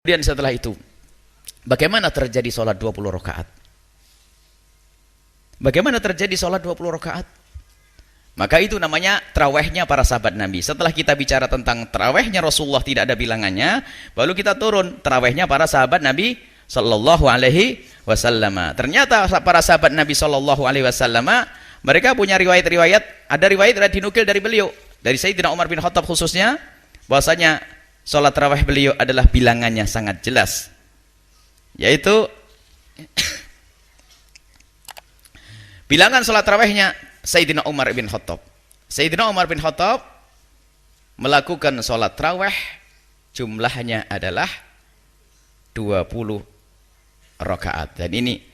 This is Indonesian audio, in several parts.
Kemudian setelah itu, bagaimana terjadi sholat 20 rakaat? Bagaimana terjadi sholat 20 rakaat? Maka itu namanya terawihnya para sahabat Nabi. Setelah kita bicara tentang terawihnya Rasulullah tidak ada bilangannya, baru kita turun terawihnya para sahabat Nabi Sallallahu Alaihi Wasallam. Ternyata para sahabat Nabi Sallallahu Alaihi Wasallam mereka punya riwayat-riwayat. Ada riwayat dinukil dari beliau, dari Sayyidina Umar bin Khattab khususnya, bahwasanya sholat tarawih beliau adalah bilangannya sangat jelas, yaitu bilangan sholat tarawihnya Sayyidina Umar bin Khattab. Sayyidina Umar bin Khattab melakukan sholat tarawih jumlahnya adalah 20 rakaat. Dan ini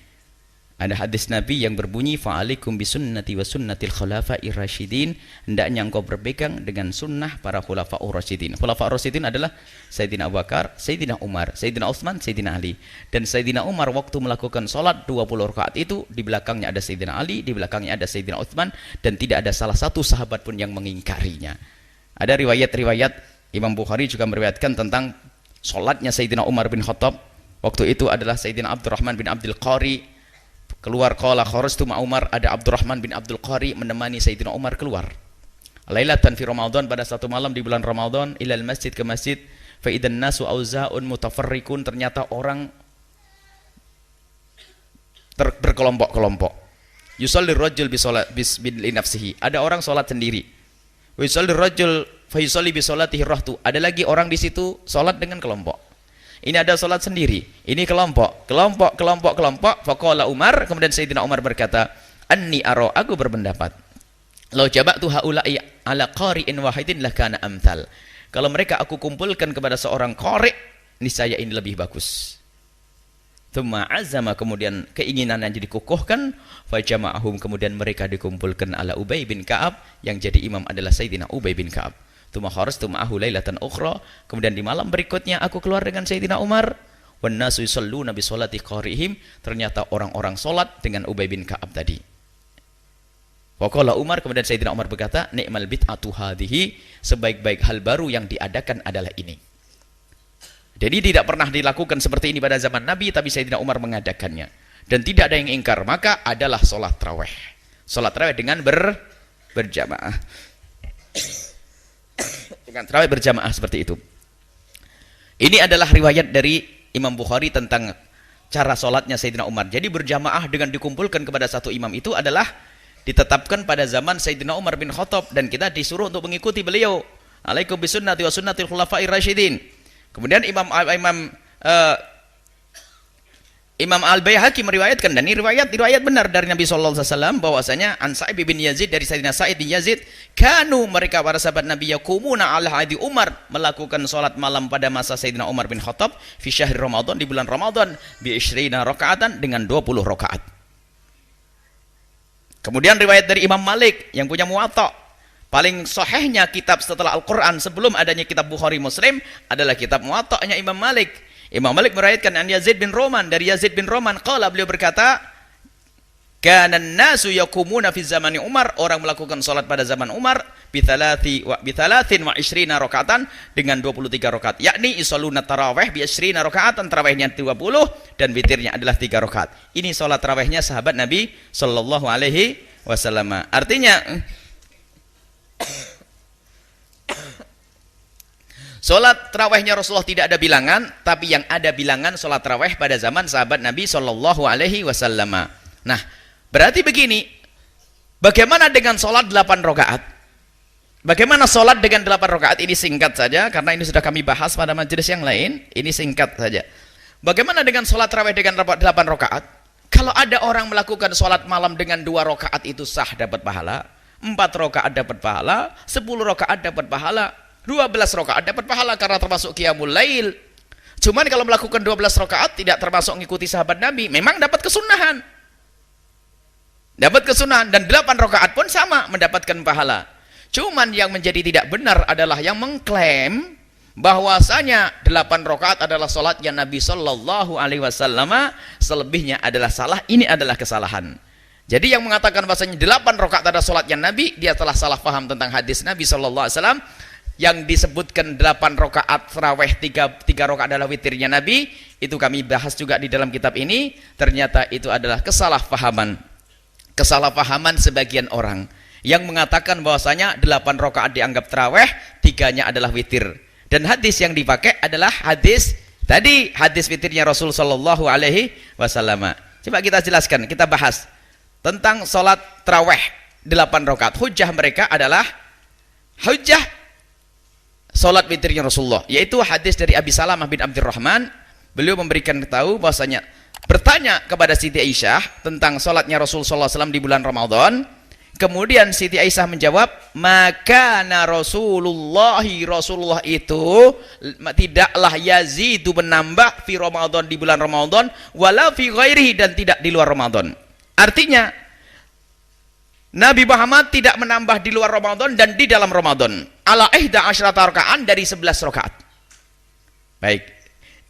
ada hadis Nabi yang berbunyi fa'alikum bisunnati wa sunnatil khulafa'ir rasyidin, hendaknya engkau berpegang dengan sunnah para khulafa'ur rasyidin. Khulafa'ur rasyidin adalah Sayyidina Abu Bakar, Sayyidina Umar, Sayyidina Utsman, Sayyidina Ali. Dan Sayyidina Umar waktu melakukan salat 20 rakaat itu, di belakangnya ada Sayyidina Ali, di belakangnya ada Sayyidina Utsman, dan tidak ada salah satu sahabat pun yang mengingkarinya. Ada riwayat-riwayat, Imam Bukhari juga meriwayatkan tentang salatnya Sayyidina Umar bin Khattab. Waktu itu adalah Sayyidina Abdurrahman bin Abdul Qari keluar, qala kharajtu ma Umar, ada Abdurrahman bin Abdul Qari menemani Sayyidina Umar keluar. Lailatan fi Ramadan, pada satu malam di bulan Ramadan, ilal masjid, ke masjid, fa idan nasu auzaun mutafarriqun, ternyata orang berkelompok-kelompok. Yusalli rajul bi salat li nafsihi, ada orang salat sendiri. Wa yusalli rajul fa yusalli bi salatihi rahtu, ada lagi orang di situ salat dengan kelompok. Ini ada salat sendiri, ini kelompok. Faqala Umar, kemudian Sayyidina Umar berkata, anni aro, aku berpendapat, law jaba'tu haula'i ala qari'in wahidin lakana amthal. Kalau mereka aku kumpulkan kepada seorang qari', niscaya ini lebih bagus. Tsumma azama, kemudian keinginannya dikukuhkan, fa jama'ahum, kemudian mereka dikumpulkan ala Ubay bin Ka'ab, yang jadi imam adalah Sayyidina Ubay bin Ka'ab. Tsumma kharajtu ma'ahu lailatan ukhra, kemudian di malam berikutnya aku keluar dengan Sayyidina Umar, wan nasu yusalluna bi sholati qarihim, ternyata orang-orang salat dengan Ubay bin Ka'ab tadi. Waqala Umar, kemudian Sayyidina Umar berkata, ni'mal bid'atu hadhihi, sebaik-baik hal baru yang diadakan adalah ini. Jadi tidak pernah dilakukan seperti ini pada zaman Nabi, tapi Sayyidina Umar mengadakannya dan tidak ada yang ingkar. Maka adalah salat tarawih. Salat tarawih dengan berjamaah. Dengan tarawih berjamaah seperti itu. Ini adalah riwayat dari Imam Bukhari tentang cara sholatnya Sayyidina Umar. Jadi berjamaah dengan dikumpulkan kepada satu imam itu adalah ditetapkan pada zaman Sayyidina Umar bin Khattab, dan kita disuruh untuk mengikuti beliau. Alaikum bisunnati wa sunnatil khulafa'ir rasyidin. Kemudian Imam Al-Baihaqi meriwayatkan, dan ini riwayat benar dari Nabi sallallahu alaihi wasallam, bahwasanya an Sa'id bin Yazid, dari Sayyidina Sa'id bin Yazid, kanu, mereka para sahabat Nabi, yakumuna ala hadi Umar, melakukan salat malam pada masa Sayyidina Umar bin Khattab, fi syahr Ramadan, di bulan Ramadan, bi 20 rakaatan, dengan 20 rakaat. Kemudian riwayat dari Imam Malik yang punya Muwatta, paling sahihnya kitab setelah Al-Qur'an sebelum adanya kitab Bukhari Muslim adalah kitab Muwatta'nya Imam Malik. Imam Malik meriwayatkan an Yazid bin Roman, dari Yazid bin Roman, qala, beliau berkata, kana nasu yakumuna fi zamani Umar, orang melakukan salat pada zaman Umar bi 23 rakaatan, dengan 23 rakaat, yakni isalluna tarawih bi 20 rakaatan, tarawihnya 20 dan witirnya adalah 3 rakaat. Ini salat tarawihnya sahabat Nabi sallallahu alaihi wasallam. Artinya salat tarawihnya Rasulullah tidak ada bilangan, tapi yang ada bilangan salat tarawih pada zaman sahabat Nabi sallallahu alaihi wasallam. Nah, berarti begini, bagaimana dengan salat 8 rakaat? Bagaimana salat dengan 8 rakaat? Ini singkat saja karena ini sudah kami bahas pada majelis yang lain, ini singkat saja. Bagaimana dengan salat tarawih dengan 8 rakaat? Kalau ada orang melakukan salat malam dengan 2 rakaat itu sah, dapat pahala. 4 rakaat dapat pahala, 10 rakaat dapat pahala, 12 rakaat dapat pahala karena termasuk qiyamul lail. Cuman kalau melakukan 12 rakaat tidak termasuk mengikuti sahabat Nabi, memang dapat kesunahan. Dapat kesunahan, dan 8 rakaat pun sama mendapatkan pahala. Cuman yang menjadi tidak benar adalah yang mengklaim bahwasanya 8 rakaat adalah salatnya Nabi sallallahu alaihi wasallam, selebihnya adalah salah. Ini adalah kesalahan. Jadi yang mengatakan bahwasanya 8 rakaat adalah salatnya Nabi, dia telah salah paham tentang hadis Nabi sallallahu alaihi wasallam. yang disebutkan 8 rakaat tarawih, 3 rakaat adalah witirnya Nabi, itu kami bahas juga di dalam kitab ini. Ternyata itu adalah kesalahpahaman sebagian orang yang mengatakan bahwasanya 8 rakaat dianggap tarawih, 3-nya adalah witir. Dan hadis yang dipakai adalah hadis witirnya Rasul sallallahu alaihi wasallam. Coba kita jelaskan, kita bahas tentang salat tarawih 8 rakaat. Hujjah mereka adalah salat witirnya Rasulullah, yaitu hadis dari Abi Salamah bin Abdurrahman. Beliau memberikan tahu bahwasanya bertanya kepada Siti Aisyah tentang salatnya Rasul sallallahu alaihi wasallam di bulan Ramadan. Kemudian Siti Aisyah menjawab, maka Rasulullah itu tidaklah yazidu menambah fi Ramadan, di bulan Ramadan, wala fi ghairihi, dan tidak di luar Ramadan. Artinya Nabi Muhammad tidak menambah di luar Ramadan dan di dalam Ramadan. Ala ihda asyrata raka'an, dari 11 rakaat. Baik.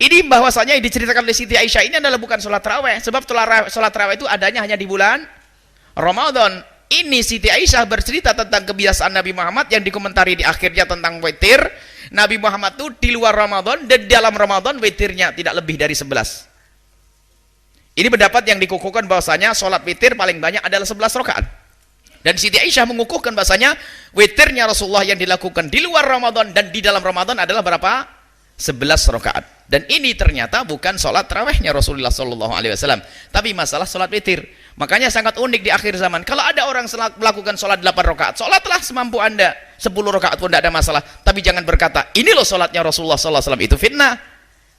Ini bahwasanya yang diceritakan oleh Siti Aisyah ini adalah bukan sholat tarawih, sebab sholat tarawih itu adanya hanya di bulan Ramadan. Ini Siti Aisyah bercerita tentang kebiasaan Nabi Muhammad yang dikomentari di akhirnya tentang witir. Nabi Muhammad itu di luar Ramadan dan di dalam Ramadan witirnya tidak lebih dari 11. Ini pendapat yang dikukuhkan bahwasanya sholat witir paling banyak adalah 11 rakaat. Dan Siti Aisyah mengukuhkan bahasanya witirnya Rasulullah yang dilakukan di luar Ramadan dan di dalam Ramadan adalah berapa? 11 rakaat. Dan ini ternyata bukan sholat tarawihnya Rasulullah SAW, tapi masalah sholat witir. Makanya sangat unik di akhir zaman. Kalau ada orang melakukan sholat 8 rakaat, sholatlah semampu anda. 10 rakaat pun tidak ada masalah. Tapi jangan berkata, ini loh sholatnya Rasulullah SAW. Itu fitnah.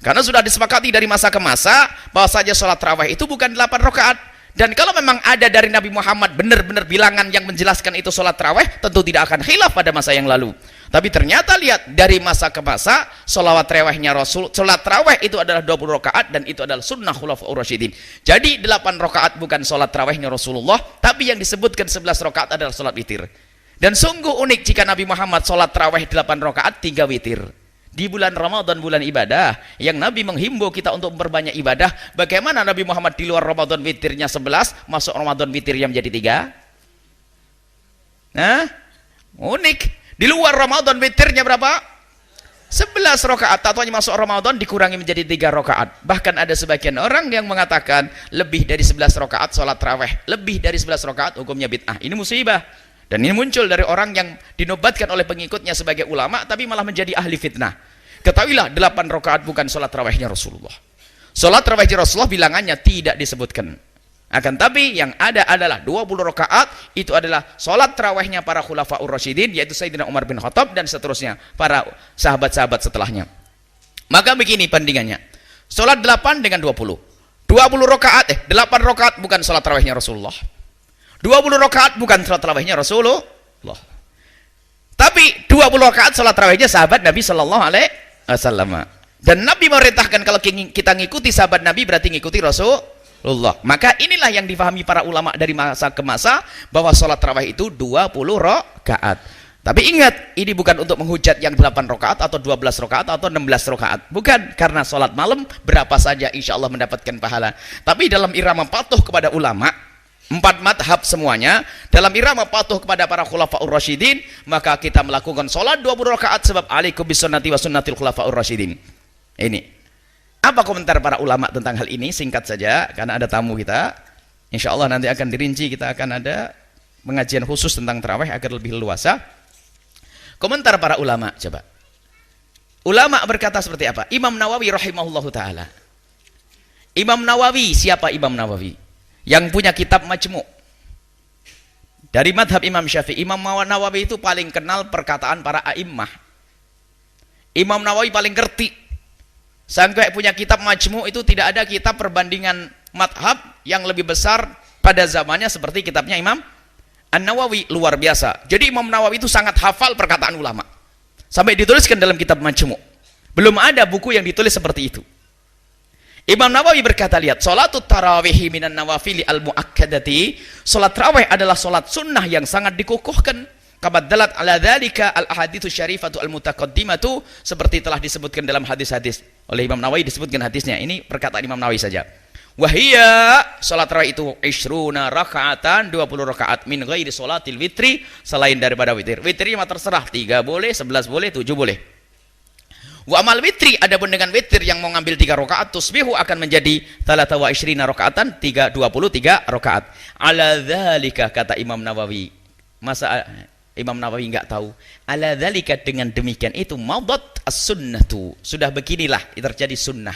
Karena sudah disepakati dari masa ke masa bahwasanya sholat tarawih itu bukan 8 rakaat. Dan kalau memang ada dari Nabi Muhammad benar-benar bilangan yang menjelaskan itu sholat tarawih, tentu tidak akan khilaf pada masa yang lalu. Tapi ternyata lihat, dari masa ke masa sholat tarawih itu adalah 20 rakaat, dan itu adalah sunnah khulafaur rasyidin. Jadi 8 rakaat bukan sholat tarawihnya Rasulullah, tapi yang disebutkan 11 rakaat adalah sholat witir. Dan sungguh unik jika Nabi Muhammad sholat tarawih 8 rakaat, 3 witir. Di bulan Ramadan, bulan ibadah, yang Nabi menghimbau kita untuk memperbanyak ibadah. Bagaimana Nabi Muhammad di luar Ramadan witirnya 11, masuk Ramadan witirnya menjadi 3? Nah, unik. Di luar Ramadan witirnya berapa? 11 rakaat. Ataunya masuk Ramadan dikurangi menjadi 3 rakaat. Bahkan ada sebagian orang yang mengatakan lebih dari 11 rakaat sholat tarawih, lebih dari 11 rakaat hukumnya bid'ah. Ini musibah. Dan ini muncul dari orang yang dinobatkan oleh pengikutnya sebagai ulama, tapi malah menjadi ahli fitnah. Ketahuilah, 8 rakaat bukan sholat tarawihnya Rasulullah. Sholat tarawihnya Rasulullah bilangannya tidak disebutkan. Akan tapi yang ada adalah 20 rakaat, itu adalah sholat tarawihnya para khulafaur rasyidin, yaitu Sayyidina Umar bin Khattab dan seterusnya, para sahabat-sahabat setelahnya. Maka begini bandingannya. Sholat 8 dengan 20. 8 rakaat bukan sholat tarawihnya Rasulullah. 20 rakaat bukan sholat tarawihnya Rasulullah. Tapi 20 rakaat sholat tarawihnya sahabat Nabi sallallahu alaihi wasallam. Dan Nabi memerintahkan kalau kita ngikuti sahabat Nabi berarti ngikuti Rasulullah. Maka inilah yang difahami para ulama dari masa ke masa, bahwa sholat tarawih itu 20 rakaat. Tapi ingat, ini bukan untuk menghujat yang 8 rakaat atau 12 rakaat atau 16 rakaat. Bukan, karena sholat malam berapa saja insya Allah mendapatkan pahala. Tapi dalam irama patuh kepada ulama, 4 madhab semuanya, dalam irama patuh kepada para khulafaur rasyidin, maka kita melakukan sholat 20 rakaat, sebab alaikum bisunnati wa sunnatil khulafaur rasyidin. Ini apa komentar para ulama tentang hal ini? Singkat saja, karena ada tamu kita. Insya Allah nanti akan dirinci, kita akan ada pengajian khusus tentang tarawih agar lebih luasa. Komentar para ulama, coba. Ulama berkata seperti apa? Imam Nawawi rahimahullahu ta'ala. Imam Nawawi, siapa Imam Nawawi? Yang punya kitab Majmu'. Dari madhab Imam Syafi'i, Imam Nawawi itu paling kenal perkataan para a'immah. Imam Nawawi paling ngerti. Sampai punya kitab Majmu' itu tidak ada kitab perbandingan madhab yang lebih besar pada zamannya seperti kitabnya Imam An-Nawawi. Luar biasa. Jadi Imam Nawawi itu sangat hafal perkataan ulama. Sampai dituliskan dalam kitab Majmu'. Belum ada buku yang ditulis seperti itu. Imam Nawawi berkata, lihat, sholatut tarawihi minan nawafili al-mu'akkadati, sholat tarawih adalah sholat sunnah yang sangat dikukuhkan. Kabaddalat ala dhalika al-ahadithu syarifatu al-mutaqaddimatu, seperti telah disebutkan dalam hadis-hadis. Oleh Imam Nawawi disebutkan hadisnya. Ini perkataan Imam Nawawi saja. Wahia salat tarawih itu isruna rakaatan 20 rakaat min ghairi salatil witri selain daripada witir. Witirnya mah terserah 3 boleh, 11 boleh, 7 boleh. Wa amal witri adapun dengan witir yang mau ngambil 3 rakaat tusbihu akan menjadi 23 rakaatan 23 rakaat. Ala dzalika kata Imam Nawawi. Masa Imam Nawawi enggak tahu? Ala dzalika dengan demikian itu madat as-sunnatu. Sudah beginilah terjadi sunnah.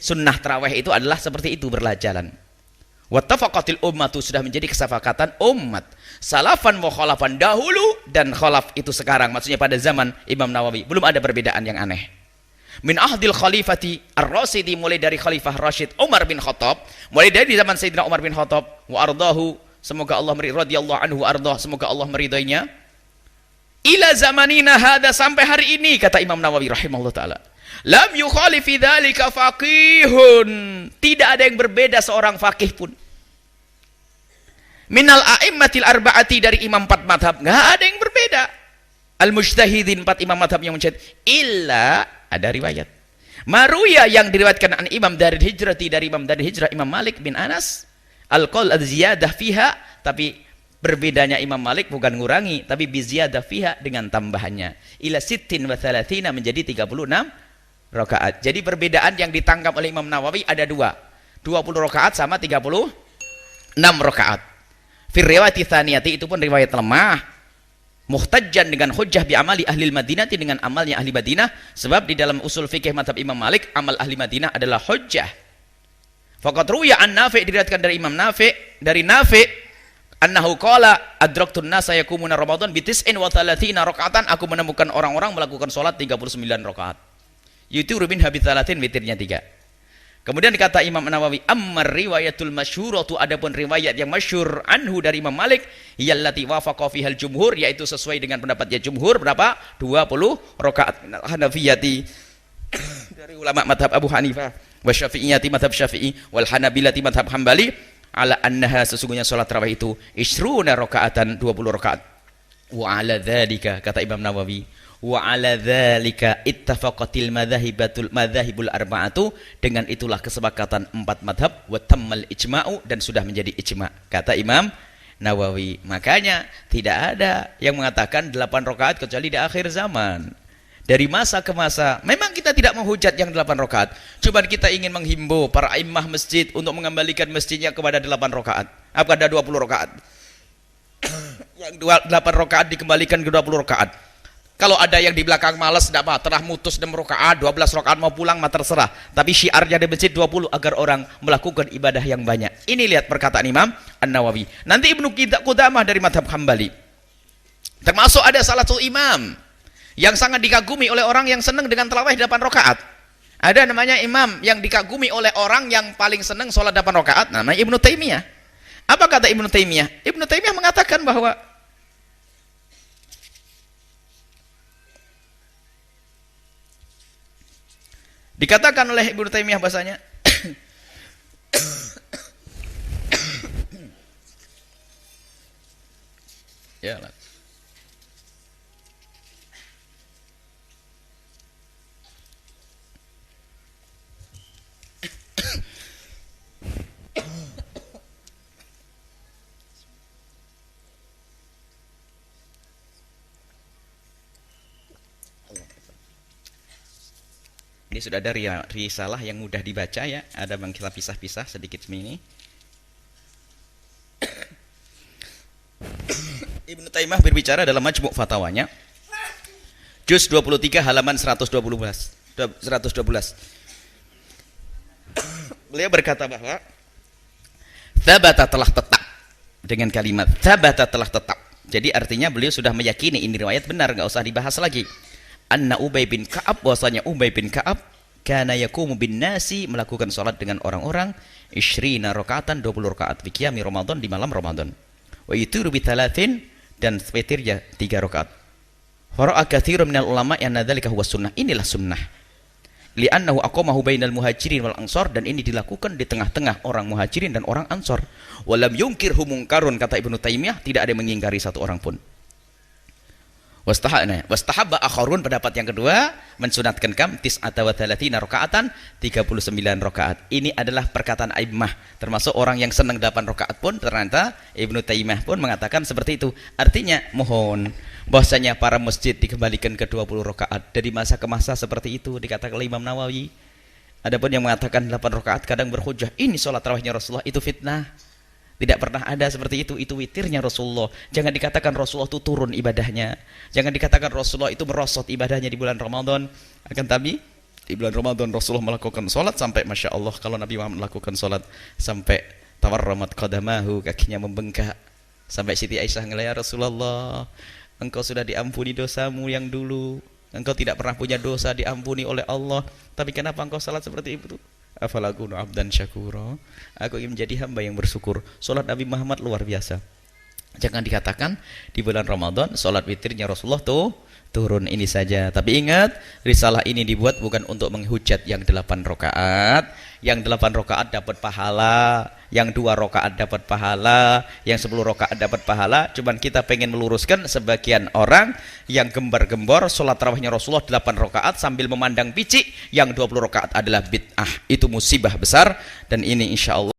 Sunnah tarawih itu adalah seperti itu berjalan. Wattafaqatil ummatu sudah menjadi kesepakatan umat. Salafan wa khalafan dahulu dan khalaf itu sekarang. Maksudnya pada zaman Imam Nawawi belum ada perbedaan yang aneh. Min ahdil khalifati ar-Rasyidi mulai dari Khalifah Rashid Umar bin Khattab, mulai dari zaman Sayyidina Umar bin Khattab wa ardahu semoga Allah radhiyallahu anhu ardah semoga Allah meridainya. Ila zamanina hada sampai hari ini kata Imam Nawawi rahimahullah taala. Lam yukhalifi dzalika faqihun. Tidak ada yang berbeda seorang faqih pun. Minal a'immatil arba'ati dari imam 4 madhab. Enggak ada yang berbeda. Al-mujtahidin 4 imam madhab yang mujtahid. Illa ada riwayat. Maruya yang diriwayatkan an imam dari hijrati dari imam dari hijrah Imam Malik bin Anas. Al-qaul az-ziyadah fiha. Tapi berbedanya Imam Malik bukan ngurangi. Tapi biziyadah fiha dengan tambahannya. Ila sittin wa thalathina menjadi 36 rakaat. Jadi perbedaan yang ditangkap oleh Imam Nawawi ada 2. 20 rakaat sama 36 rakaat. Fir riwayati tsaniyati itu pun riwayat lemah. Muhtajjan dengan hujjah bi amali ahli Madinah dengan amalnya ahli Madinah sebab di dalam usul fikih mazhab Imam Malik amal ahli Madinah adalah hujjah. Faqad ruya an Nafi' diriwayatkan dari Imam Nafi' dari Nafi' annahu qala adraktun nasa yakumuna Ramadan bi 39 rakaatan aku menemukan orang-orang melakukan salat 39 rakaat. Yutiru bin habits salatin witirnya 3. Kemudian kata Imam Nawawi ammar riwayatul masyhuratu adapun riwayat yang masyhur anhu dari Imam Malik yallati wafaqa fihal jumhur yaitu sesuai dengan pendapatnya jumhur berapa 20 rakaat Hanafiyati dari ulama mazhab Abu Hanifah wa Syafi'iyati mazhab Syafi'i wal Hanabilati mazhab Hambali ala annaha sesungguhnya salat tarawih itu isruna rakaatan 20 rakaat wa ala dzalika kata Imam Nawawi wa ala dzalika ittafaqatil madzahibul arba'atu dengan itulah kesepakatan 4 madhab wa tammal ijma'u dan sudah menjadi ijma' kata Imam Nawawi. Makanya tidak ada yang mengatakan 8 rakaat kecuali di akhir zaman. Dari masa ke masa memang kita tidak menghujat yang 8 rakaat. Cuman kita ingin menghimbau para imam masjid untuk mengembalikan masjidnya kepada 8 rakaat. Apa ada 20 rakaat? Yang 8 rakaat dikembalikan ke 20 rakaat. Kalau ada yang di belakang malas tidak apa, telah mutus 6 rakaat, 12 rakaat mau pulang mah terserah. Tapi syiarnya di masjid 20 agar orang melakukan ibadah yang banyak. Ini lihat perkataan Imam An-Nawawi. Nanti Ibnu Qudamah dari mazhab Hambali. Termasuk ada salah satu imam yang sangat dikagumi oleh orang yang senang dengan tarawih 8 rakaat. Ada namanya imam yang dikagumi oleh orang yang paling senang sholat 8 rakaat, namanya Ibnu Taimiyah. Apa kata Ibnu Taimiyah? Ibnu Taimiyah mengatakan bahwa dikatakan oleh Ibnu Taimiyah bahasanya ya lah. Ini sudah ada risalah yang mudah dibaca ya. Ada bang kita pisah-pisah sedikit ini. Ibnu Taimiyah berbicara dalam Majmu' Fatawanya. Juz 23 halaman 112. Beliau berkata bahwa tsabata telah tetap dengan kalimat tsabata telah tetap. Jadi artinya beliau sudah meyakini ini riwayat benar, enggak usah dibahas lagi. Anna Ubay bin Ka'ab bahwasanya Ubay bin Ka'ab kana yaqumu bin nasi melakukan salat dengan orang-orang 20 rakaatan 20 rakaat fi qiyami Ramadan di malam Ramadan. Wa yutiru bi 3 dan witirnya 3 rakaat. Fara'a katsirun minal ulama anna dzalika huwa sunnah. Inilah sunnah. Li'annahu aqamahu bainal muhajirin wal ansar dan ini dilakukan di tengah-tengah orang muhajirin dan orang ansar. Walam yunkirhu munkarun kata Ibnu Taimiyah tidak ada yang mengingkari satu orang pun. Wastahabba akharun, pendapat yang kedua mensunatkan kam tis'ata wa thalathina rakaatan, 39 rakaat. Ini adalah perkataan a'immah, termasuk orang yang senang 8 rakaat pun ternyata Ibnu Taimiyah pun mengatakan seperti itu. Artinya mohon bahwasanya para masjid dikembalikan ke 20 rakaat dari masa ke masa, seperti itu dikatakan oleh Imam Nawawi. Adapun yang mengatakan 8 rakaat kadang berhujjah ini sholat tarawihnya Rasulullah, itu fitnah. Tidak pernah ada seperti itu witirnya Rasulullah. Jangan dikatakan Rasulullah itu turun ibadahnya. Jangan dikatakan Rasulullah itu merosot ibadahnya di bulan Ramadan. Akan tapi di bulan Ramadan Rasulullah melakukan sholat sampai Masya Allah, kalau Nabi Muhammad melakukan sholat sampai tawarramat qadamahu, kakinya membengkak. Sampai Siti Aisyah ngelaya, Rasulullah, engkau sudah diampuni dosamu yang dulu. Engkau tidak pernah punya dosa, diampuni oleh Allah. Tapi kenapa engkau sholat seperti itu? Afalakunu abdan syakura, aku ingin menjadi hamba yang bersyukur. Salat Nabi Muhammad luar biasa. Jangan dikatakan di bulan Ramadan salat witirnya Rasulullah tuh turun, ini saja. Tapi ingat, risalah ini dibuat bukan untuk menghujat yang 8 rakaat. Yang 8 rakaat dapat pahala, yang 2 rakaat dapat pahala, yang 10 rakaat dapat pahala. Cuman kita pengen meluruskan sebagian orang yang gembar-gembor sholat tarawihnya Rasulullah 8 rakaat sambil memandang picik, yang 20 rakaat adalah bid'ah. Itu musibah besar, dan ini insya Allah